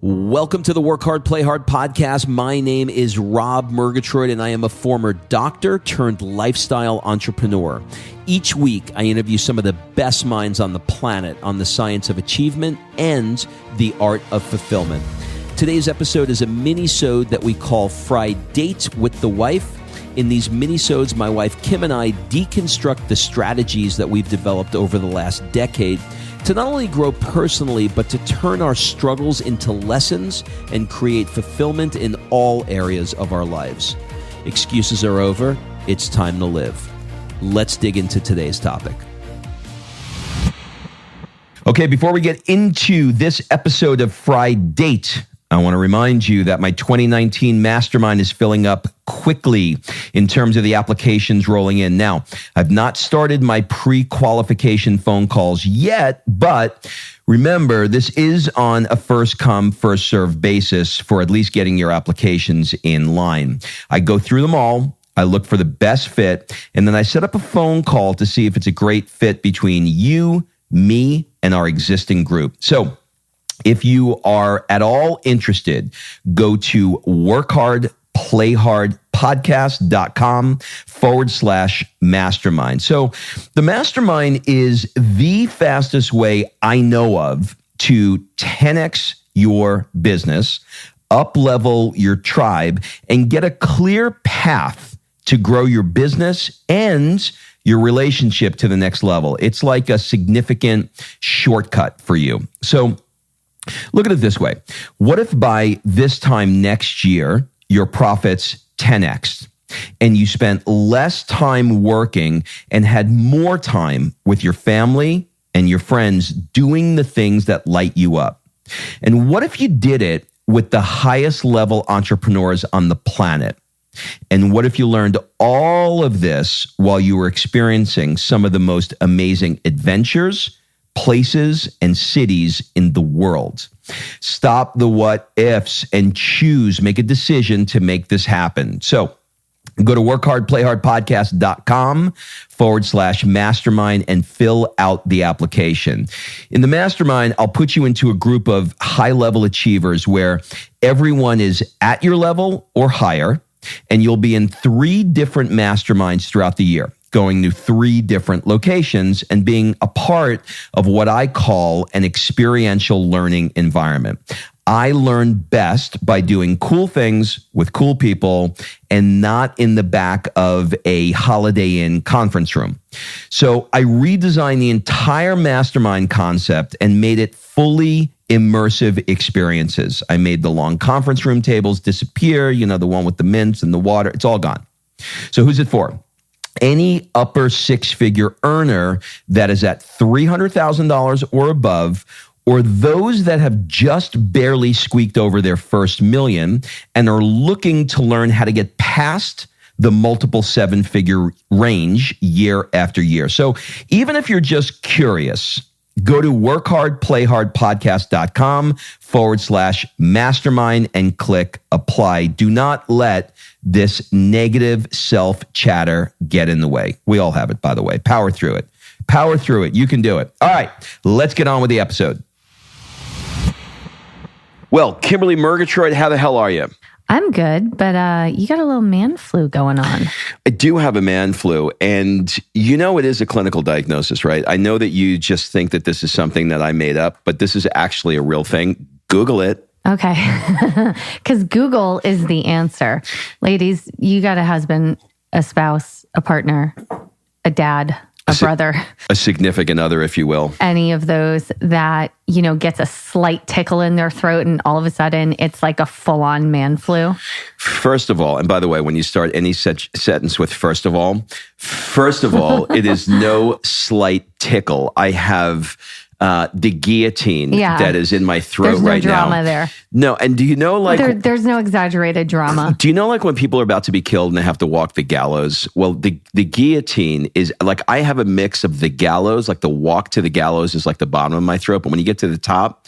Welcome to the Work Hard, Play Hard podcast. My name is Rob Murgatroyd, and I am a former doctor turned lifestyle entrepreneur. Each week, I interview some of the best minds on the planet on the science of achievement and the art of fulfillment. Today's episode is a mini-sode that we call Fri-Date with the Wife. In these mini-sodes, my wife Kim and I deconstruct the strategies that we've developed over the last decade to not only grow personally, but to turn our struggles into lessons and create fulfillment in all areas of our lives. Excuses are over. It's time to live. Let's dig into today's topic. Okay, before we get into this episode of Fri-Date, I want to remind you that my 2019 Mastermind is filling up quickly in terms of the applications rolling in. Now, I've not started my pre-qualification phone calls yet, but remember, this is on a first-come, first-served basis for at least getting your applications in line. I go through them all. I look for the best fit, and then I set up a phone call to see if it's a great fit between you, me, and our existing group. So, if you are at all interested, go to workhardplayhardpodcast.com/mastermind. So the mastermind is the fastest way I know of to 10x your business, up-level your tribe, and get a clear path to grow your business and your relationship to the next level. It's like a significant shortcut for you. So look at it this way. What if by this time next year, your profits 10x and you spent less time working and had more time with your family and your friends doing the things that light you up? And what if you did it with the highest level entrepreneurs on the planet? And what if you learned all of this while you were experiencing some of the most amazing adventures, places, and cities in the world? Stop the what ifs and make a decision to make this happen. So go to workhardplayhardpodcast.com/mastermind and fill out the application. In the mastermind, I'll put you into a group of high-level achievers where everyone is at your level or higher, and you'll be in 3 different masterminds throughout the year, going to 3 different locations and being a part of what I call an experiential learning environment. I learn best by doing cool things with cool people and not in the back of a Holiday Inn conference room. So I redesigned the entire mastermind concept and made it fully immersive experiences. I made the long conference room tables disappear, the one with the mints and the water. It's all gone. So who's it for? Any upper 6-figure earner that is at $300,000 or above, or those that have just barely squeaked over their first million and are looking to learn how to get past the multiple 7-figure range year after year. So even if you're just curious, go to workhardplayhardpodcast.com/mastermind and click apply. Do not let this negative self-chatter get in the way. We all have it, by the way. Power through it. Power through it. You can do it. All right, let's get on with the episode. Well, Kimberly Murgatroyd, how the hell are you? I'm good, but you got a little man flu going on. I do have a man flu, and it is a clinical diagnosis, right? I know that you just think that this is something that I made up, but this is actually a real thing. Google it. Okay, because Google is the answer. Ladies, you got a husband, a spouse, a partner, a dad, a brother. A significant other, if you will. Any of those that, gets a slight tickle in their throat and all of a sudden it's like a full-on man flu. First of all, and by the way, when you start any such sentence with first of all, it is no slight tickle. I have the guillotine that is in my throat right now. There's no drama there. No, and do you know, there's no exaggerated drama. Do you know, when people are about to be killed and they have to walk the gallows? Well, the guillotine is I have a mix of the gallows, the walk to the gallows is the bottom of my throat, but when you get to the top,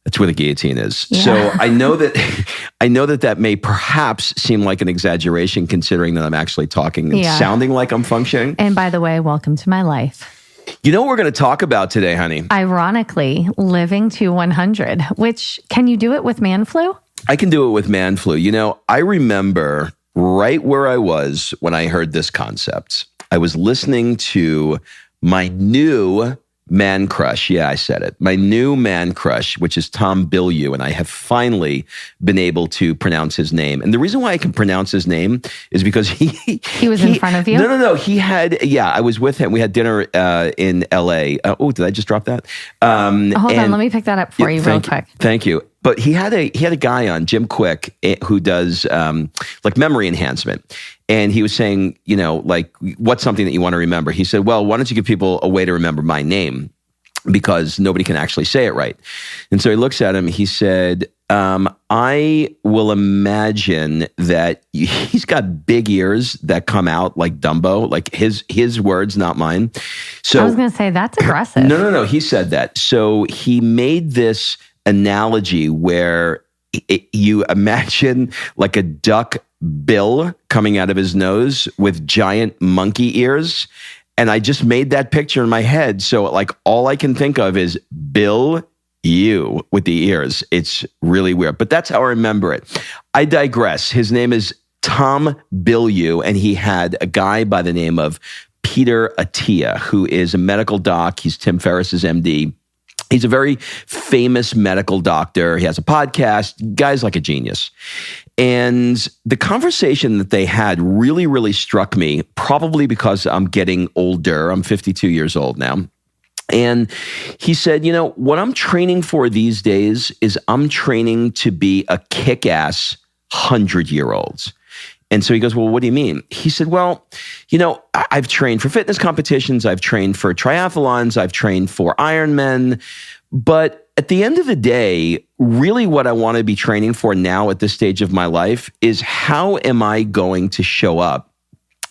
that's where the guillotine is. Yeah. So I know that may perhaps seem like an exaggeration considering that I'm actually talking and sounding like I'm functioning. And by the way, welcome to my life. You know what we're going to talk about today, honey? Ironically, living to 100, which can you do it with man flu? I can do it with man flu. You know, I remember right where I was when I heard this concept. I was listening to my new man crush. Yeah, I said it. My new man crush, which is Tom Bilyeu. And I have finally been able to pronounce his name. And the reason why I can pronounce his name is because he was in front of you? No. He had, I was with him. We had dinner in LA. Did I just drop that? Hold on, let me pick that up for you real quick. Thank you. But he had a guy on, Jim Quick, who does like memory enhancement. And he was saying, like, what's something that you want to remember? He said, well, why don't you give people a way to remember my name? Because nobody can actually say it right. And so he looks at him. He said, I will imagine that he's got big ears that come out like Dumbo, like his words, not mine. So I was going to say, that's aggressive. No. He said that. So he made this analogy where you imagine like a duck bill coming out of his nose with giant monkey ears. And I just made that picture in my head. So like all I can think of is Bill you with the ears. It's really weird, but that's how I remember it. I digress. His name is Tom Bilyeu, and he had a guy by the name of Peter Attia, who is a medical doc. He's Tim Ferriss's MD. He's a very famous medical doctor. He has a podcast. Guy's like a genius. And the conversation that they had really, really struck me, probably because I'm getting older. I'm 52 years old now. And he said, what I'm training for these days is I'm training to be a kick-ass 100-year-old. And so he goes, well, what do you mean? He said, well, I've trained for fitness competitions. I've trained for triathlons. I've trained for Ironmen. But at the end of the day, really what I want to be training for now at this stage of my life is how am I going to show up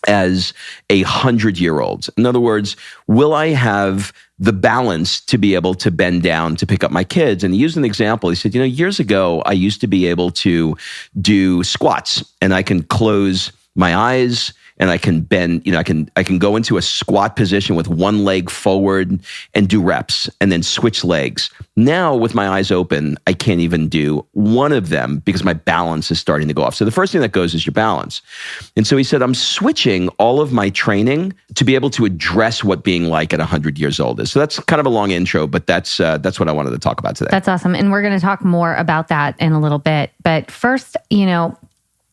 as a 100-year-old? In other words, will I have the balance to be able to bend down to pick up my kids? And he used an example. He said, years ago, I used to be able to do squats, and I can close my eyes and I can bend, I can go into a squat position with one leg forward and do reps and then switch legs. Now with my eyes open, I can't even do one of them because my balance is starting to go off. So the first thing that goes is your balance. And so he said, I'm switching all of my training to be able to address what being like at 100 years old is. So that's kind of a long intro, but that's what I wanted to talk about today. That's awesome. And we're going to talk more about that in a little bit. But first,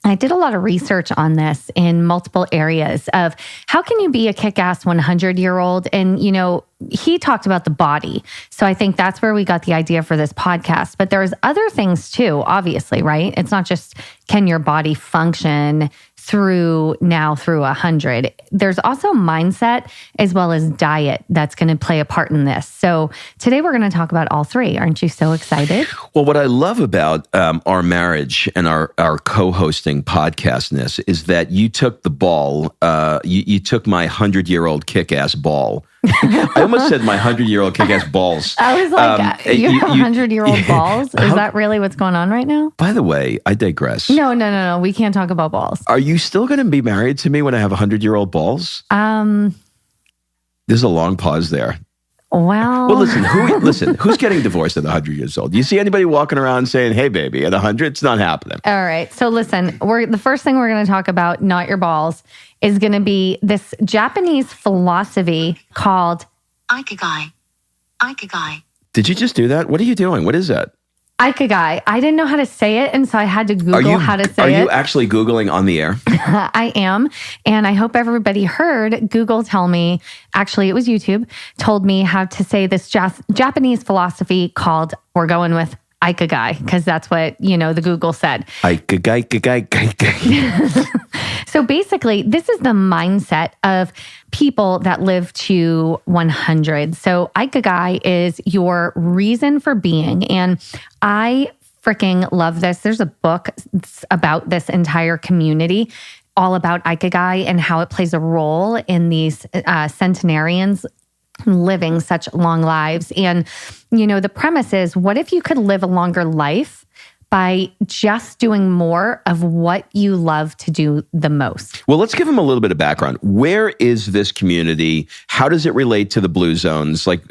I did a lot of research on this in multiple areas of how can you be a kick-ass 100-year-old? And, he talked about the body. So I think that's where we got the idea for this podcast. But there's other things too, obviously, right? It's not just can your body function through 100. There's also mindset as well as diet that's going to play a part in this. So today we're going to talk about all three. Aren't you so excited? Well, what I love about our marriage and our co-hosting podcastness is that you took the ball, you took my 100-year-old kick-ass ball. I almost said my 100-year-old kick-ass balls. I was like, you have 100-year-old balls? Is that really what's going on right now? By the way, I digress. No. We can't talk about balls. Are you still going to be married to me when I have 100-year-old balls? There's a long pause there. Well, listen, who's getting divorced at 100 years old? Do you see anybody walking around saying, hey, baby, at 100? It's not happening. All right. So listen, the first thing we're going to talk about, not your balls, is going to be this Japanese philosophy called Ikigai. Ikigai. Did you just do that? What are you doing? What is that? Ikigai. I didn't know how to say it, and so I had to Google how to say it. Are you actually Googling on the air? I am, and I hope everybody heard Google tell me, actually it was YouTube, told me how to say this Japanese philosophy called, we're going with Ikigai, because that's what, the Google said. Ikigai. So basically, this is the mindset of people that live to 100. So Ikigai is your reason for being. And I freaking love this. There's a book about this entire community, all about Ikigai and how it plays a role in these centenarians living such long lives. And, the premise is, what if you could live a longer life, by just doing more of what you love to do the most. Well, let's give them a little bit of background. Where is this community? How does it relate to the Blue Zones? Like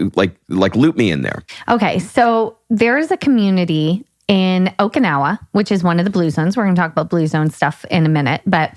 loop me in there. Okay, so there is a community in Okinawa, which is one of the Blue Zones. We're going to talk about Blue Zone stuff in a minute, but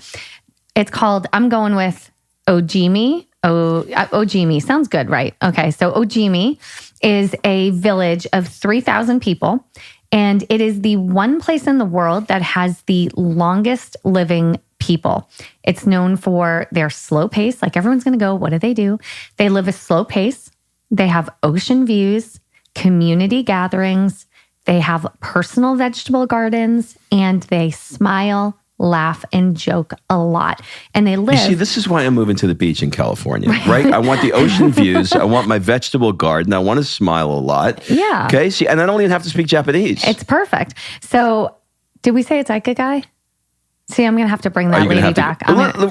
it's called, I'm going with Ojimi. Ojimi sounds good, right? Okay, so Ojimi is a village of 3,000 people. And it is the one place in the world that has the longest living people. It's known for their slow pace. Like everyone's going to go, what do? They live a slow pace. They have ocean views, community gatherings. They have personal vegetable gardens, and they smile, laugh, and joke a lot. And they live... You see, this is why I'm moving to the beach in California, right? I want the ocean views. I want my vegetable garden. I want to smile a lot. Yeah. Okay. See, and I don't even have to speak Japanese. It's perfect. So did we say it's Ikigai? See, I'm going to have to bring that lady back.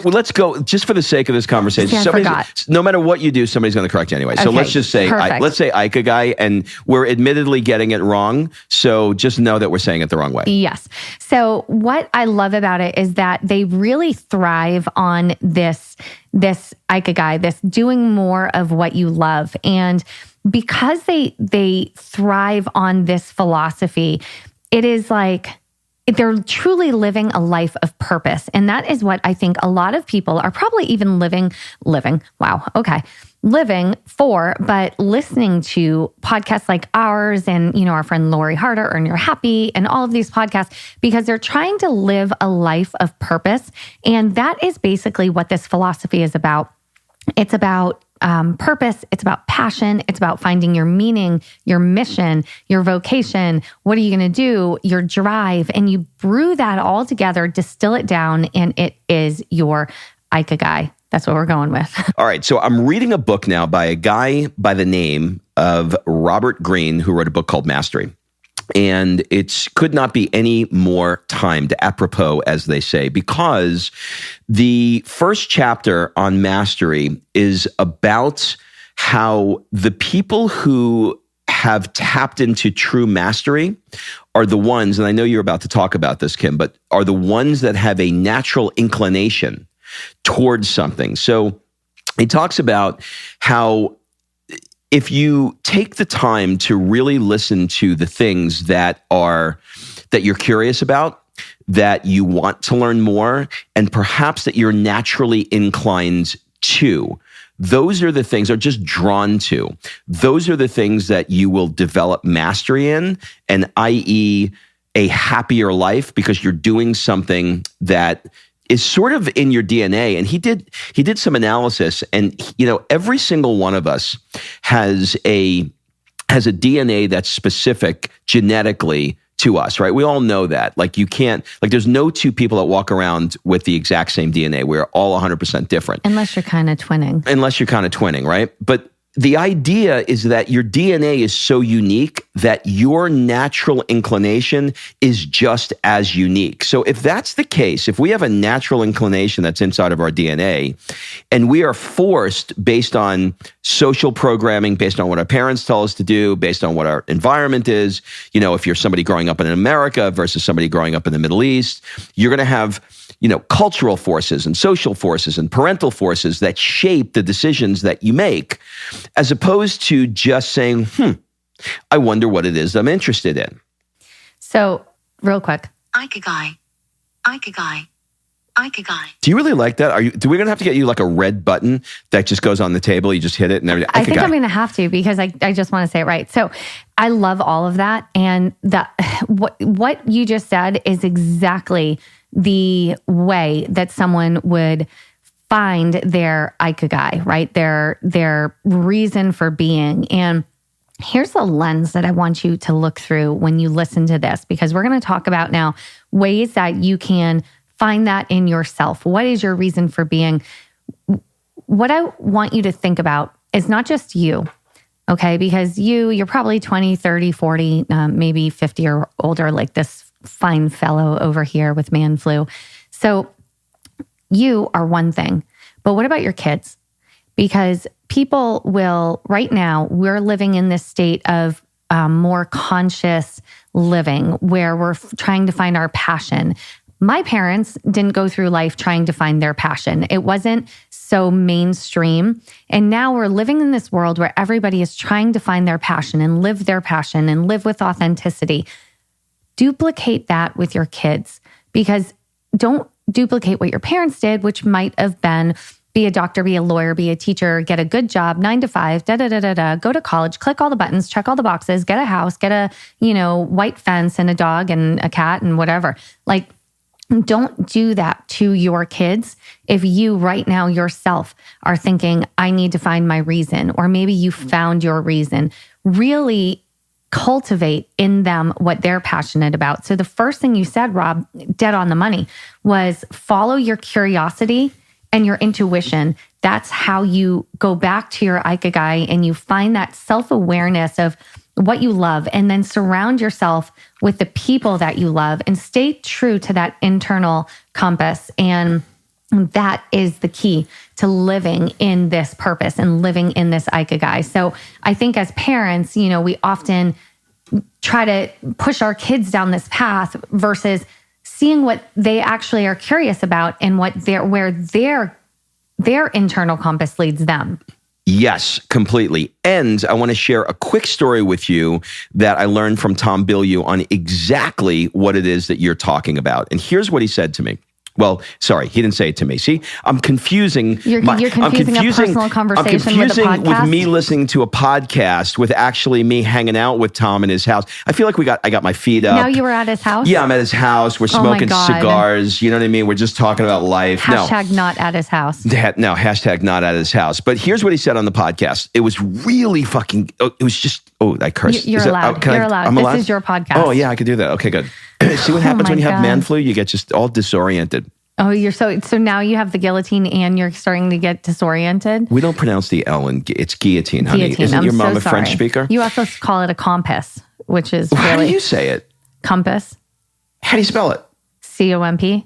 Let's go, just for the sake of this conversation. See, I forgot. No matter what you do, somebody's going to correct you anyway. So let's just say, let's say Ikigai, and we're admittedly getting it wrong. So just know that we're saying it the wrong way. Yes. So what I love about it is that they really thrive on this Ikigai, this doing more of what you love. And because they thrive on this philosophy, it is like, they're truly living a life of purpose. And that is what I think a lot of people are probably even living for, but listening to podcasts like ours and, our friend Lori Harder, Earn Your Happy, and all of these podcasts, because they're trying to live a life of purpose. And that is basically what this philosophy is about. It's about purpose. It's about passion. It's about finding your meaning, your mission, your vocation. What are you going to do? Your drive. And you brew that all together, distill it down, and it is your Ikigai. That's what we're going with. All right. So I'm reading a book now by a guy by the name of Robert Greene, who wrote a book called Mastery. And it could not be any more timed, apropos, as they say, because the first chapter on mastery is about how the people who have tapped into true mastery are the ones, and I know you're about to talk about this, Kim, but are the ones that have a natural inclination towards something. So it talks about how if you take the time to really listen to the things that you're curious about, that you want to learn more, and perhaps that you're naturally inclined to, those are the things, or just drawn to, those are the things that you will develop mastery in, and i.e. a happier life, because you're doing something that is sort of in your DNA. And he did some analysis, and every single one of us has a DNA that's specific genetically to us, right? We all know that. There's no two people that walk around with the exact same DNA. We're all 100% different. Unless you're kind of twinning. Right? But the idea is that your DNA is so unique that your natural inclination is just as unique. So if that's the case, if we have a natural inclination that's inside of our DNA, and we are forced based on social programming, based on what our parents tell us to do, based on what our environment is, if you're somebody growing up in America versus somebody growing up in the Middle East, you're going to have cultural forces and social forces and parental forces that shape the decisions that you make, as opposed to just saying, I wonder what it is I'm interested in. So, real quick. Ikigai. Ikigai. Ikigai. Do you really like that? Do we going to have to get you like a red button that just goes on the table? You just hit it and everything. I think I'm going to have to, because I just want to say it right. So I love all of that. And what you just said is exactly the way that someone would find their Ikigai, right? Their reason for being. And here's the lens that I want you to look through when you listen to this, because we're going to talk about now ways that you can find that in yourself. What is your reason for being? What I want you to think about is not just you, okay? Because you're probably 20, 30, 40, maybe 50 or older, like this fine fellow over here with man flu. So you are one thing, but what about your kids? Because people will, right now, we're living in this state of more conscious living where we're trying to find our passion. My parents didn't go through life trying to find their passion. It wasn't so mainstream. And now we're living in this world where everybody is trying to find their passion and live with authenticity. Duplicate that with your kids, because don't duplicate what your parents did, which might have been be a doctor, be a lawyer, be a teacher, get a good job, 9 to 5, go to college, click all the buttons, check all the boxes, get a house, get a, white fence and a dog and a cat and whatever. Like, don't do that to your kids if you right now yourself are thinking, I need to find my reason, or maybe you found your reason. Really cultivate in them what they're passionate about. So the first thing you said, Rob, dead on the money, was follow your curiosity and your intuition. That's how you go back to your Ikigai and you find that self-awareness of what you love, and then surround yourself with the people that you love and stay true to that internal compass. And that is the key to living in this purpose and living in this Ikigai. So I think as parents, we often try to push our kids down this path versus seeing what they actually are curious about and where their internal compass leads them. Yes, completely. And I want to share a quick story with you that I learned from Tom Bilyeu on exactly what it is that you're talking about. And here's what he said to me. Well, sorry, he didn't say it to me. See, I'm confusing. You're confusing a personal conversation with a podcast? With me listening to a podcast with actually me hanging out with Tom in his house. I feel like I got my feet up. Now you were at his house? Yeah, I'm at his house. We're smoking cigars. You know what I mean? We're just talking about life. Hashtag not at his house. No, hashtag not at his house. But here's what he said on the podcast. It was really fucking, it was just, I cursed. You're allowed. You're allowed. This is your podcast. Oh, yeah, I could do that. Okay, good. See what happens when you have man flu? You get just all disoriented. Oh, you're so now you have the guillotine and you're starting to get disoriented? We don't pronounce the L it's guillotine, honey. Guillotine. Isn't your mom so a French speaker? You also call it a compass, which is How do you say it? Compass. How do you spell it? COMP.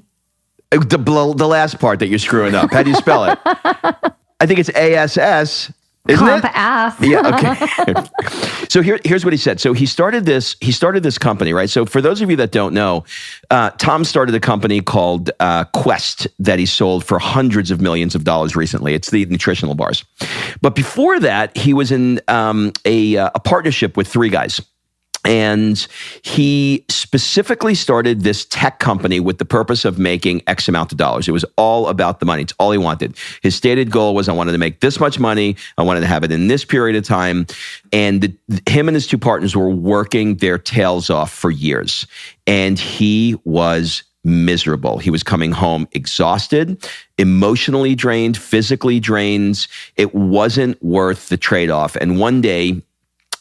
The last part that you're screwing up. How do you spell it? I think it's ASS. Isn't Comp ass. Yeah, okay. So here's what he said. So he started this company, right? So for those of you that don't know, Tom started a company called Quest that he sold for hundreds of millions of dollars recently. It's the nutritional bars. But before that, he was in a partnership with three guys. And he specifically started this tech company with the purpose of making X amount of dollars. It was all about the money. It's all he wanted. His stated goal was, I wanted to make this much money. I wanted to have it in this period of time. And him and his two partners were working their tails off for years. And he was miserable. He was coming home exhausted, emotionally drained, physically drained. It wasn't worth the trade-off. And one day,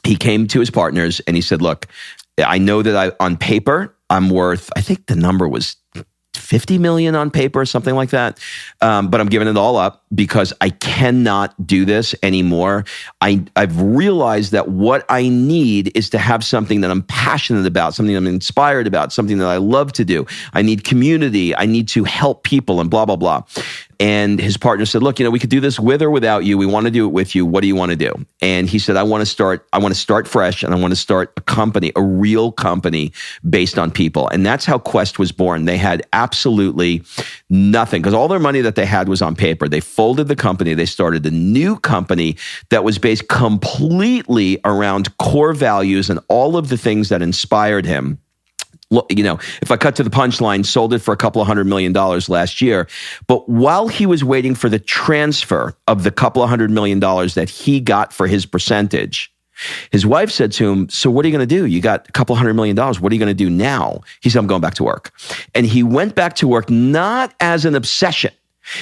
he came to his partners and he said, look, I know that on paper, I'm worth, I think the number was 50 million on paper, something like that. But I'm giving it all up because I cannot do this anymore. I've realized that what I need is to have something that I'm passionate about, something I'm inspired about, something that I love to do. I need community. I need to help people and blah, blah, blah. And his partner said, look, we could do this with or without you. We want to do it with you. What do you want to do? And he said, I want to start fresh, and I want to start a company, a real company based on people. And that's how Quest was born. They had absolutely nothing because all their money that they had was on paper. They folded the company. They started a new company that was based completely around core values and all of the things that inspired him. If I cut to the punchline, sold it for a couple of $100 million last year. But while he was waiting for the transfer of the couple of $100 million that he got for his percentage, his wife said to him, so what are you going to do? You got a couple of $100 million. What are you going to do now? He said, I'm going back to work. And he went back to work not as an obsession.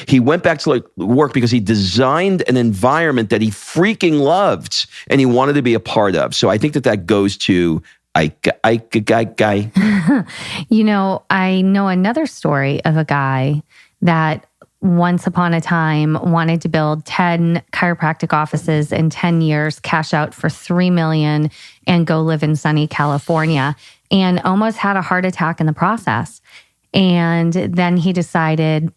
He went back to work because he designed an environment that he freaking loved and he wanted to be a part of. So I think that goes to Ikigai. I know another story of a guy that once upon a time wanted to build 10 chiropractic offices in 10 years, cash out for $3 million and go live in sunny California, and almost had a heart attack in the process. And then he decided,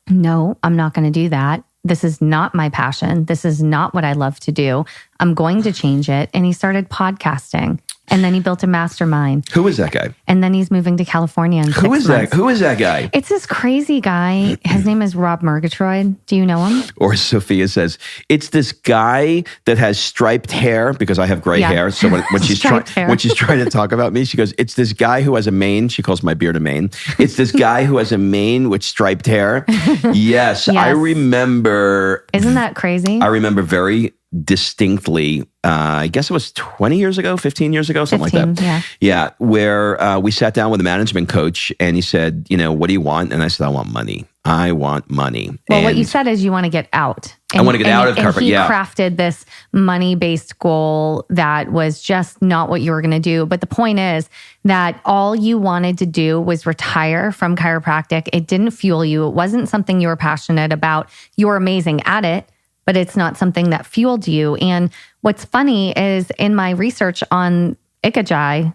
no, I'm not going to do that. this is not my passion. This is not what I love to do. I'm going to change it. And he started podcasting. And then he built a mastermind. Who is that guy? And then he's moving to California in 6 months. Who is that guy? It's this crazy guy. His name is Rob Murgatroyd. Do you know him? Or Sophia says, it's this guy that has striped hair, because I have gray hair. So when she's trying to talk about me, she goes, it's this guy who has a mane. She calls my beard a mane. It's this guy who has a mane with striped hair. Yes, I remember. Isn't that crazy? I remember very distinctly, I guess it was 20 years ago, 15 years ago, something like that. Yeah, where we sat down with a management coach and he said, what do you want? And I said, I want money. I want money. Well, what you said is you want to get out. I want to get out of corporate. He crafted this money-based goal that was just not what you were going to do. But the point is that all you wanted to do was retire from chiropractic. It didn't fuel you. It wasn't something you were passionate about. You were amazing at it, but it's not something that fueled you. And what's funny is in my research on Ikigai,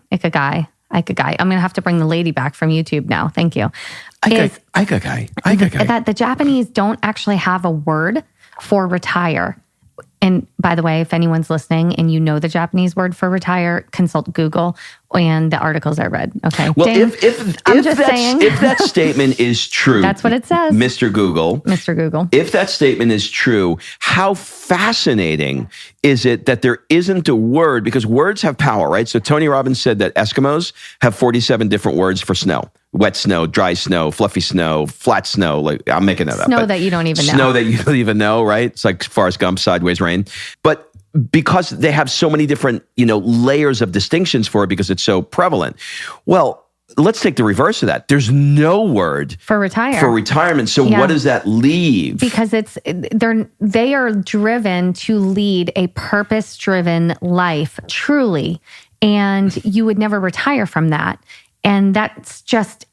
I'm going to have to bring the lady back from YouTube now. Thank you. Ikigai. That the Japanese don't actually have a word for retire. And by the way, if anyone's listening and you know the Japanese word for retire, consult Google and the articles I read. Okay. Well, if that statement is true, that's what it says. Mr. Google. If that statement is true, how fascinating is it that there isn't a word? Because words have power, right? So Tony Robbins said that Eskimos have 47 different words for snow. Wet snow, dry snow, fluffy snow, flat snow. Like I'm making that up. Snow that you don't even know. Snow that you don't even know, right? It's like Forrest Gump, sideways rain. But because they have so many different, layers of distinctions for it because it's so prevalent. Well, let's take the reverse of that. There's no word for retire. For retirement. So what does that leave? Because they are driven to lead a purpose-driven life, truly. And you would never retire from that. And that's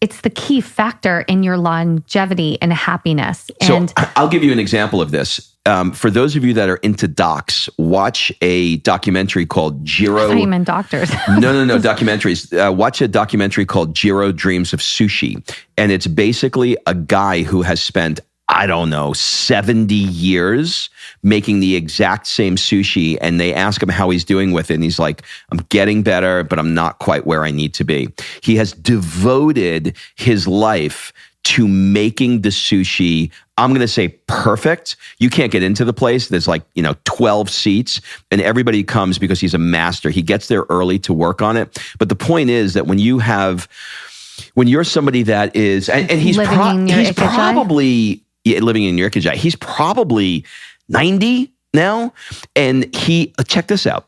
it's the key factor in your longevity and happiness. And so I'll give you an example of this. For those of you that are into docs, watch a documentary called Jiro. I thought you meant doctors. No, documentaries. Watch a documentary called Jiro Dreams of Sushi. And it's basically a guy who has spent, 70 years making the exact same sushi. And they ask him how he's doing with it. And he's like, I'm getting better, but I'm not quite where I need to be. He has devoted his life to making the sushi, I'm going to say perfect. You can't get into the place. There's 12 seats and everybody comes because he's a master. He gets there early to work on it. But the point is that when you're somebody that is, and he's probably living in your Ikigai. He's probably 90 now. And check this out.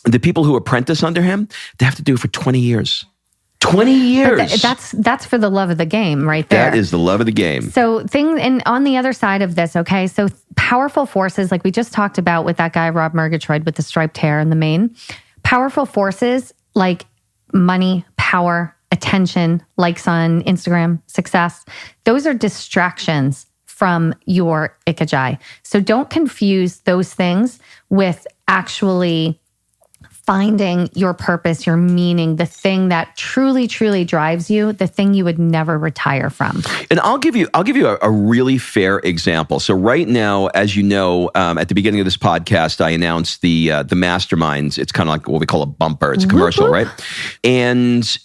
The people who apprentice under him, they have to do it for 20 years. 20 years. That's for the love of the game right there. That is the love of the game. So and on the other side of this, okay, so powerful forces, like we just talked about with that guy, Rob Murgatroyd with the striped hair and the mane, powerful forces like money, power, attention, likes on Instagram, success, those are distractions from your Ikigai. So don't confuse those things with actually finding your purpose, your meaning, the thing that truly, truly drives you, the thing you would never retire from. And I'll give you a really fair example. So right now, as you know, at the beginning of this podcast, I announced the Masterminds. It's kind of like what we call a bumper. It's a commercial, right? And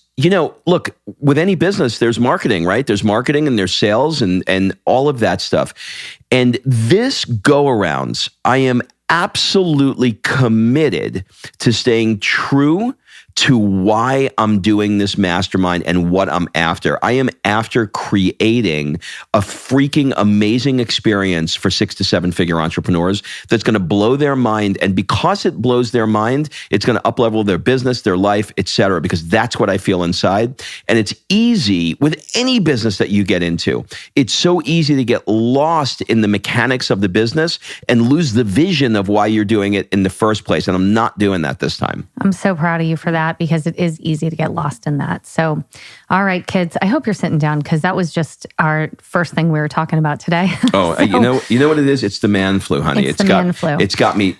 look, with any business, there's marketing, right? There's marketing and there's sales and all of that stuff. And this go around, I am absolutely committed to staying true to why I'm doing this mastermind and what I'm after. I am after creating a freaking amazing experience for 6 to 7 figure entrepreneurs that's going to blow their mind. And because it blows their mind, it's going to up-level their business, their life, etc. Because that's what I feel inside. And it's easy with any business that you get into. It's so easy to get lost in the mechanics of the business and lose the vision of why you're doing it in the first place. And I'm not doing that this time. I'm so proud of you for that, because it is easy to get lost in that. So, all right, kids, I hope you're sitting down, because that was just our first thing we were talking about today. Oh, so, you know what it is? It's the man flu, honey. It's the man flu. It's got me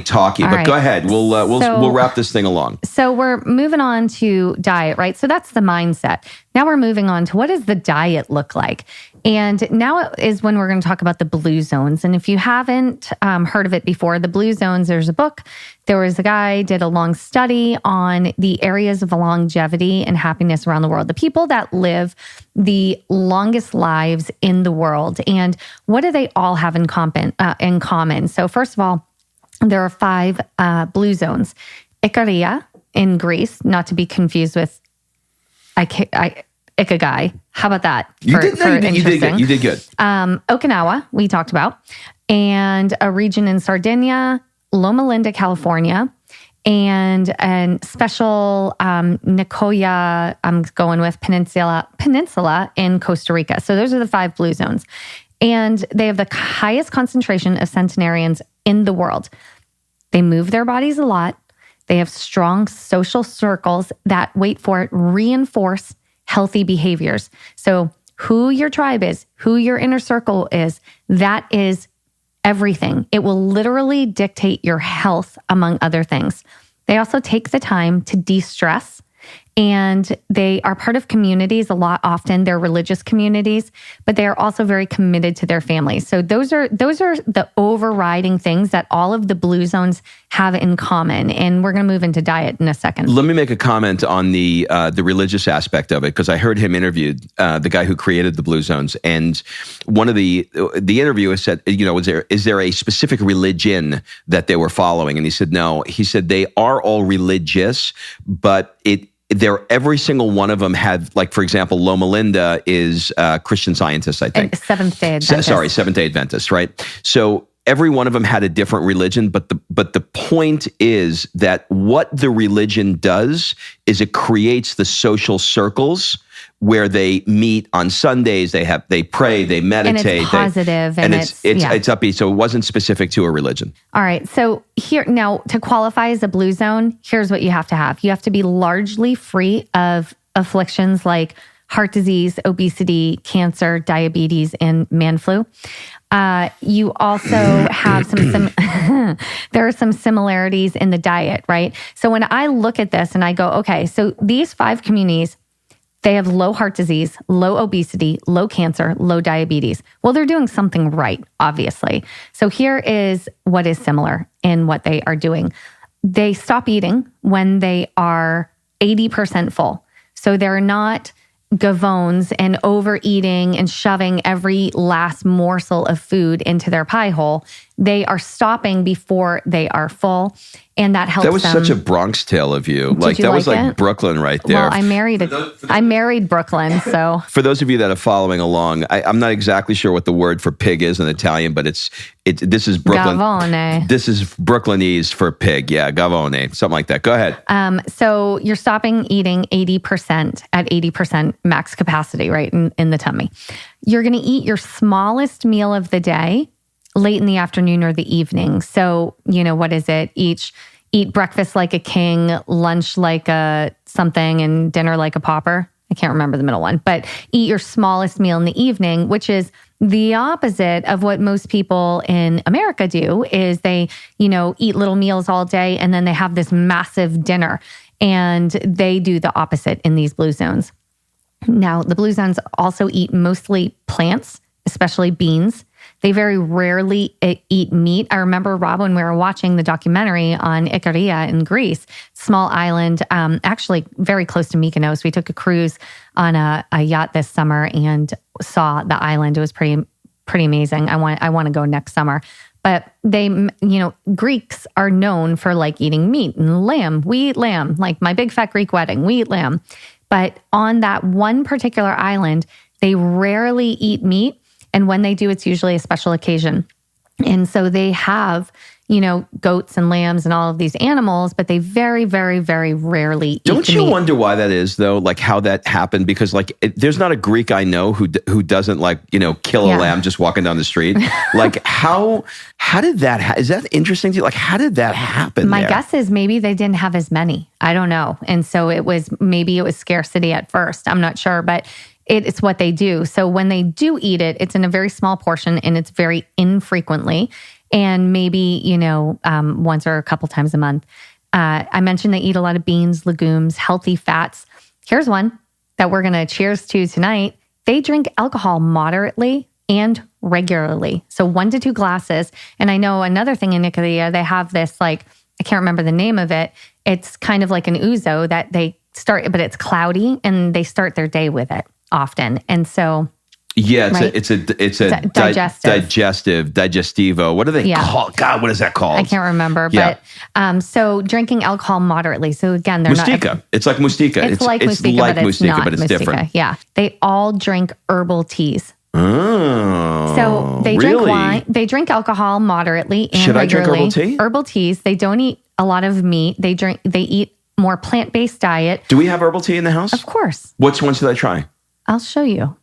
talky. All but right. Go ahead. We'll wrap this thing along. So we're moving on to diet, right? So that's the mindset. Now we're moving on to what does the diet look like? And now is when we're going to talk about the blue zones. And if you haven't heard of it before, the blue zones, there's a book. There was a guy did a long study on the areas of longevity and happiness around the world, the people that live the longest lives in the world. And what do they all have in common? So first of all, there are 5 blue zones. Ikigai in Greece, not to be confused with Ikigai. How about that? You did good. You did good. Okinawa, we talked about, and a region in Sardinia, Loma Linda, California, and special Nicoya, I'm going with Peninsula in Costa Rica. So those are the 5 blue zones. And they have the highest concentration of centenarians in the world. They move their bodies a lot. They have strong social circles that, wait for it, reinforce healthy behaviors. So who your tribe is, who your inner circle is, that is everything. It will literally dictate your health, among other things. They also take the time to de-stress, and they are part of communities a lot. Often they're religious communities, but they are also very committed to their families. So those are the overriding things that all of the blue zones have in common. And we're going to move into diet in a second. Let me make a comment on the religious aspect of it, because I heard him interviewed, the guy who created the blue zones, and one of the interviewer said, is there a specific religion that they were following? And he said no. He said they are all religious, but every single one of them had, like, for example, Loma Linda is Christian Scientist, I think. Seventh-day Adventist. Seventh-day Adventist, right? So every one of them had a different religion, but the point is that what the religion does is it creates the social circles where they meet on Sundays, they pray, they meditate. And it's positive. And it's upbeat. So it wasn't specific to a religion. All right. So here, now to qualify as a blue zone, here's what you have to have. You have to be largely free of afflictions like heart disease, obesity, cancer, diabetes, and man flu. You also have there are some similarities in the diet, right? So when I look at this and I go, okay, so these 5 communities, they have low heart disease, low obesity, low cancer, low diabetes. Well, they're doing something right, obviously. So here is what is similar in what they are doing. They stop eating when they are 80% full. So they're not gavones and overeating and shoving every last morsel of food into their pie hole. They are stopping before they are full, and that helps them. That was such a Bronx tale of you. That was like Brooklyn right there. Well, I married Brooklyn, so. For those of you that are following along, I'm not exactly sure what the word for pig is in Italian, but this is Brooklyn. Gavone. This is Brooklynese for pig. Yeah, gavone, something like that. Go ahead. So you're stopping eating 80% at 80% max capacity, right, in the tummy. You're going to eat your smallest meal of the day late in the afternoon or the evening. So, what is it? Eat breakfast like a king, lunch like a something, and dinner like a pauper. I can't remember the middle one, but eat your smallest meal in the evening, which is the opposite of what most people in America do. Is they, eat little meals all day and then they have this massive dinner, and they do the opposite in these blue zones. Now, the blue zones also eat mostly plants, especially beans. They very rarely eat meat. I remember, Rob, when we were watching the documentary on Ikigai in Greece, small island, actually very close to Mykonos. We took a cruise on a yacht this summer and saw the island. It was pretty amazing. I want to go next summer. But they, Greeks are known for like eating meat and lamb. We eat lamb, like my big fat Greek wedding. We eat lamb. But on that one particular island, they rarely eat meat. And when they do, it's usually a special occasion. And so they have, goats and lambs and all of these animals, but they very, very, very rarely eat Don't you meat. wonder why that is, though? Like how that happened? Because there's not a Greek I know who doesn't kill a lamb just walking down the street. Like how did that? Is that interesting to you? Like how did that happen? My guess is maybe they didn't have as many. I don't know. And so it was scarcity at first. I'm not sure, but it's what they do. So when they do eat it, it's in a very small portion and it's very infrequently. And maybe, once or a couple times a month. I mentioned they eat a lot of beans, legumes, healthy fats. Here's one. that we're going to cheers to tonight, they drink alcohol moderately and regularly. So 1 to 2 glasses. And I know another thing in Ikigai, they have this like, I can't remember the name of it. It's kind of like an ouzo that they start, but it's cloudy and they start their day with it often. And so it's a digestivo. What do they call? God, what is that called? I can't remember. Yeah. But so drinking alcohol moderately. So again, they're Mustika. Not. It's like Mustika. It's like Mustika, but it's different. Yeah. They all drink herbal teas. Oh, so they drink wine. They drink alcohol moderately and regularly. Should I drink herbal tea? Herbal teas. They don't eat a lot of meat. They eat more plant-based diet. Do we have herbal tea in the house? Of course. Which one should I try? I'll show you.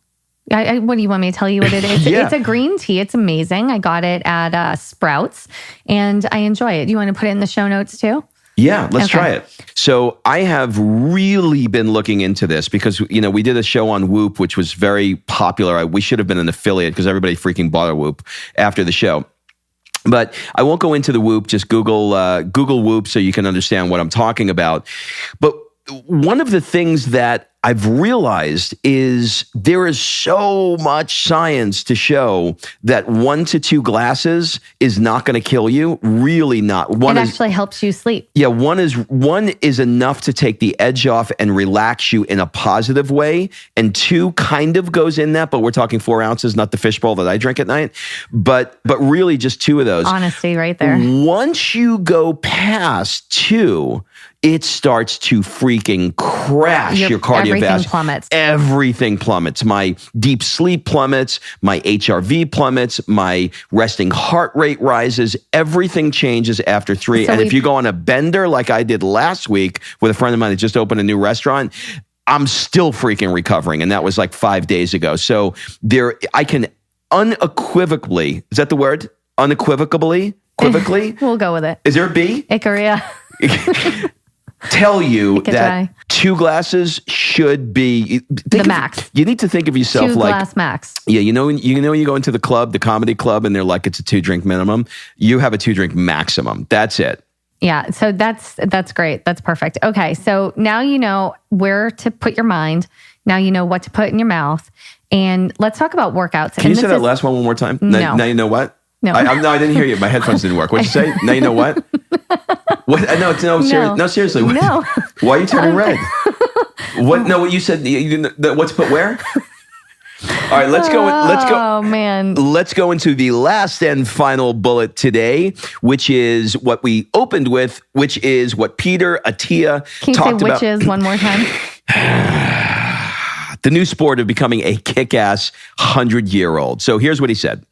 What do you want me to tell you what it is? It's a green tea. It's amazing. I got it at Sprouts and I enjoy it. Do you want to put it in the show notes too? Yeah, let's try it. So I have really been looking into this because, we did a show on Whoop, which was very popular. We should have been an affiliate because everybody freaking bought a Whoop after the show. But I won't go into the Whoop. Just Google Whoop so you can understand what I'm talking about. But one of the things that I've realized is there is so much science to show that 1 to 2 glasses is not going to kill you. Really not. It actually helps you sleep. Yeah, one is enough to take the edge off and relax you in a positive way. And 2 kind of goes in that, but we're talking 4 ounces, not the fishbowl that I drink at night. But really just 2 of those. Honesty right there. Once you go past 2, it starts to freaking crash your cardiovascular. Everything plummets. Everything plummets. My deep sleep plummets. My HRV plummets. My resting heart rate rises. Everything changes after 3. So if you go on a bender like I did last week with a friend of mine that just opened a new restaurant, I'm still freaking recovering. And that was like 5 days ago. So I can unequivocally, is that the word? Unequivocally? We'll go with it. Is there a B? Ikaria. Tell you that 2 glasses should be the max. You need to think of yourself 2 like glass max. Yeah, when you go into the club, the comedy club, and they're like it's a 2-drink minimum. You have a 2-drink maximum. That's it. Yeah, so that's great. That's perfect. Okay, so now you know where to put your mind. Now you know what to put in your mouth, and let's talk about workworkouts. Can you say that last one more time? No. Now you know what? No, I didn't hear you. My headphones didn't work. What'd you say? Now you know what? What? No, seriously. No. Why are you turning red? What? No, what you said? What's put where? All right, let's go. Oh man. Let's go into the last and final bullet today, which is what we opened with, which is what Peter Attia talked about. Can you say which is one more time? The new sport of becoming a kick-ass 100-year-old. So here's what he said.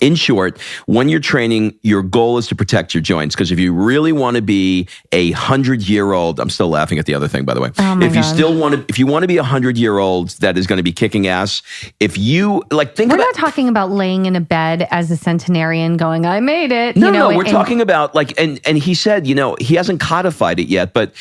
In short, when you're training, your goal is to protect your joints. Because if you really want to be a 100-year-old, I'm still laughing at the other thing, by the way. Oh my God. If you want to be a 100-year-old that is going to be kicking ass, if you we're not talking about laying in a bed as a centenarian going, I made it. No, we're talking about and he said, he hasn't codified it yet, but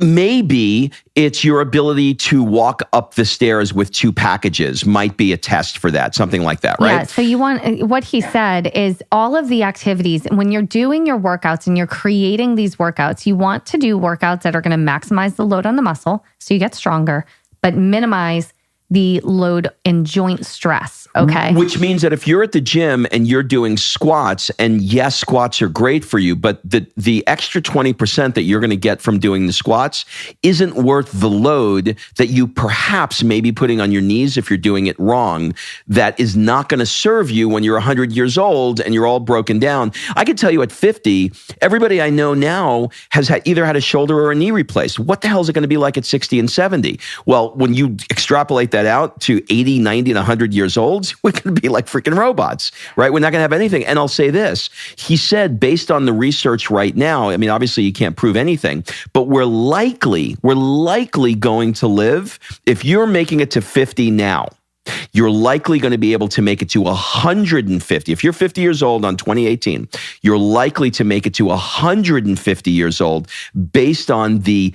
maybe it's your ability to walk up the stairs with 2 packages might be a test for that, something like that, right? Yeah, so what he said is all of the activities, when you're doing your workouts and you're creating these workouts, you want to do workouts that are going to maximize the load on the muscle so you get stronger, but minimize the load and joint stress, okay? Which means that if you're at the gym and you're doing squats, and yes, squats are great for you, but the extra 20% that you're going to get from doing the squats isn't worth the load that you perhaps may be putting on your knees if you're doing it wrong. That is not going to serve you when you're 100 years old and you're all broken down. I can tell you at 50, everybody I know now has either had a shoulder or a knee replaced. What the hell is it going to be like at 60 and 70? Well, when you extrapolate that out to 80, 90, and 100 years old, we're going to be like freaking robots, right? We're not going to have anything. And I'll say this. He said, based on the research right now, I mean, obviously you can't prove anything, but we're likely going to live, if you're making it to 50 now, you're likely going to be able to make it to 150. If you're 50 years old on 2018, you're likely to make it to 150 years old based on the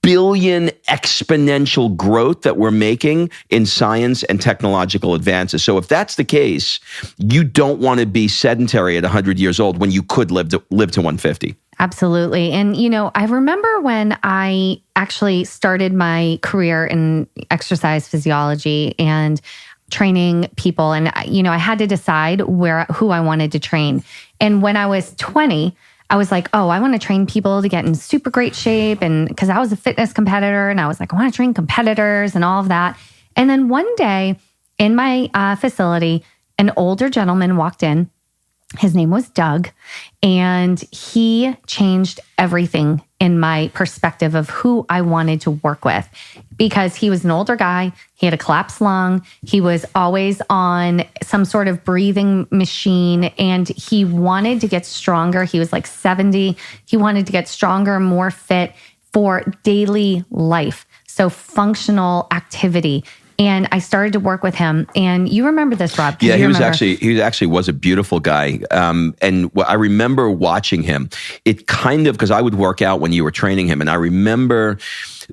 billion exponential growth that we're making in science and technological advances. So if that's the case, you don't want to be sedentary at 100 years old when you could live to 150. Absolutely. And, I remember when I actually started my career in exercise physiology and training people. And, I had to decide who I wanted to train. And when I was 20, I was like, oh, I want to train people to get in super great shape. And because I was a fitness competitor and I was like, I want to train competitors and all of that. And then one day in my facility, an older gentleman walked in. His name was Doug, and he changed everything in my perspective of who I wanted to work with, because he was an older guy. He had a collapsed lung. He was always on some sort of breathing machine, and he wanted to get stronger. He was like 70. He wanted to get stronger, more fit for daily life. So functional activity. And I started to work with him. And you remember this, Rob? Yeah, he actually was a beautiful guy. And I remember watching him. It kind of, because I would work out when you were training him. And I remember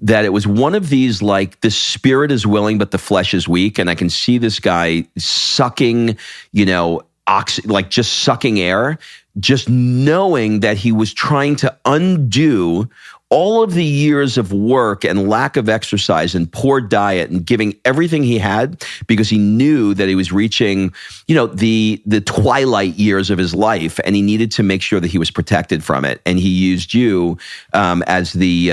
that it was one of these, like, the spirit is willing, but the flesh is weak. And I can see this guy sucking, just sucking air, just knowing that he was trying to undo all of the years of work and lack of exercise and poor diet and giving everything he had, because he knew that he was reaching, the twilight years of his life, and he needed to make sure that he was protected from it. And he used you as the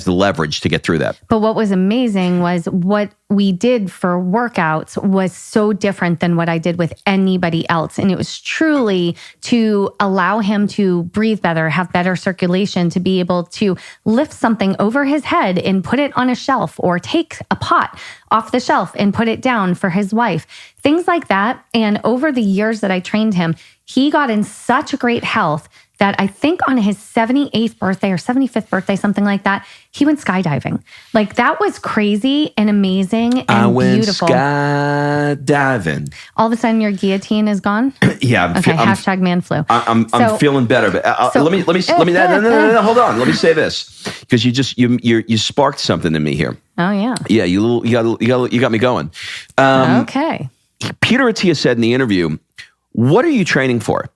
leverage to get through that. But what was amazing was what we did for workouts was so different than what I did with anybody else. And it was truly to allow him to breathe better, have better circulation, to be able to lift something over his head and put it on a shelf, or take a pot off the shelf and put it down for his wife. Things like that. And over the years that I trained him, he got in such great health that I think on his 78th birthday or 75th birthday, something like that, he went skydiving. Like, that was crazy and amazing and beautiful. I went skydiving. All of a sudden, your guillotine is gone? Yeah. Hashtag man flu. I'm feeling better. But let me no, hold on. Let me say this, because you sparked something in me here. Oh yeah. Yeah, you got me going. Okay. Peter Attia said in the interview, "What are you training for?"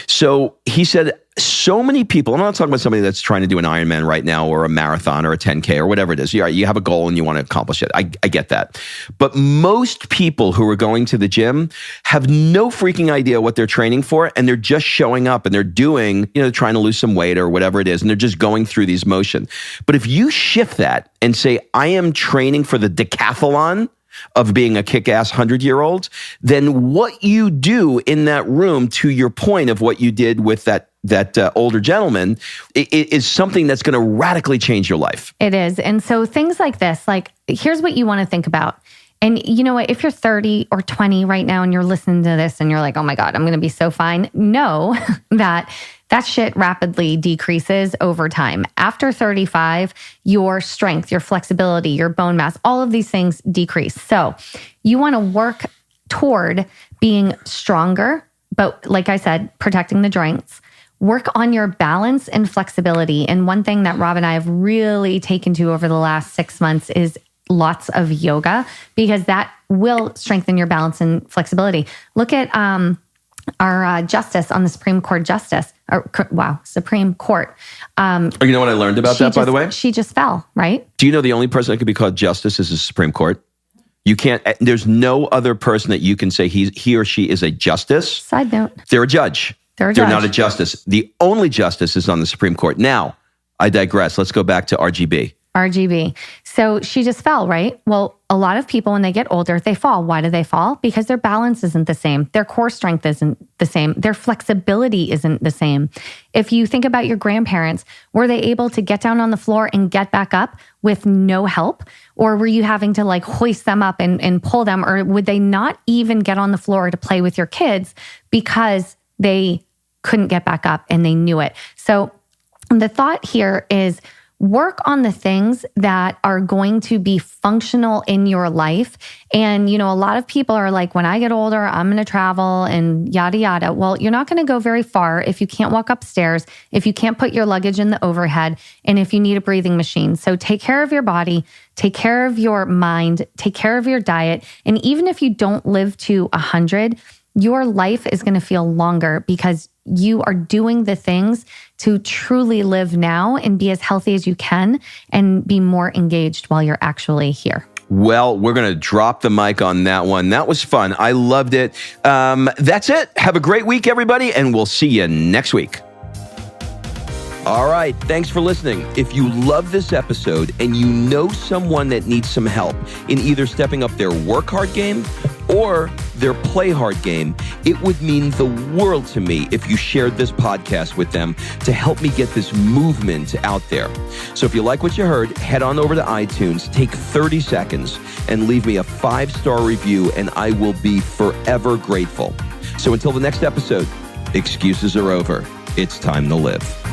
So he said, so many people, I'm not talking about somebody that's trying to do an Ironman right now, or a marathon, or a 10K, or whatever it is. You have a goal and you want to accomplish it. I get that. But most people who are going to the gym have no freaking idea what they're training for, and they're just showing up and they're doing, trying to lose some weight or whatever it is, and they're just going through these motions. But if you shift that and say, I am training for the decathlon of being a kick-ass 100-year-old, then what you do in that room, to your point of what you did with that older gentleman, is something that's going to radically change your life. It is. And so things like this, like, here's what you want to think about. And you know what? If you're 30 or 20 right now and you're listening to this and you're like, oh my God, I'm going to be so fine. Know that shit rapidly decreases over time. After 35, your strength, your flexibility, your bone mass, all of these things decrease. So you want to work toward being stronger, but like I said, protecting the joints. Work on your balance and flexibility. And one thing that Rob and I have really taken to over the last 6 months is lots of yoga, because that will strengthen your balance and flexibility. Look at our justice on the Supreme Court Supreme Court. You know what I learned about that, by the way? She just fell, right? Do you know the only person that could be called justice is the Supreme Court? You can't, there's no other person that you can say he or she is a justice. Side note. They're a judge. They're not a justice. The only justice is on the Supreme Court. Now, I digress. Let's go back to RGB. So she just fell, right? Well, a lot of people, when they get older, they fall. Why do they fall? Because their balance isn't the same. Their core strength isn't the same. Their flexibility isn't the same. If you think about your grandparents, were they able to get down on the floor and get back up with no help? Or were you having to like hoist them up and pull them? Or would they not even get on the floor to play with your kids because they couldn't get back up and they knew it? So the thought here is, work on the things that are going to be functional in your life. And, a lot of people are like, when I get older, I'm going to travel and yada, yada. Well, you're not going to go very far if you can't walk upstairs, if you can't put your luggage in the overhead, and if you need a breathing machine. So take care of your body, take care of your mind, take care of your diet. And even if you don't live to 100, your life is going to feel longer because you are doing the things to truly live now and be as healthy as you can and be more engaged while you're actually here. Well, we're going to drop the mic on that one. That was fun. I loved it. That's it. Have a great week, everybody, and we'll see you next week. All right. Thanks for listening. If you love this episode and you know someone that needs some help in either stepping up their work hard game or their play hard game, it would mean the world to me if you shared this podcast with them to help me get this movement out there. So if you like what you heard, head on over to iTunes, take 30 seconds and leave me a 5-star review, and I will be forever grateful. So until the next episode, excuses are over. It's time to live.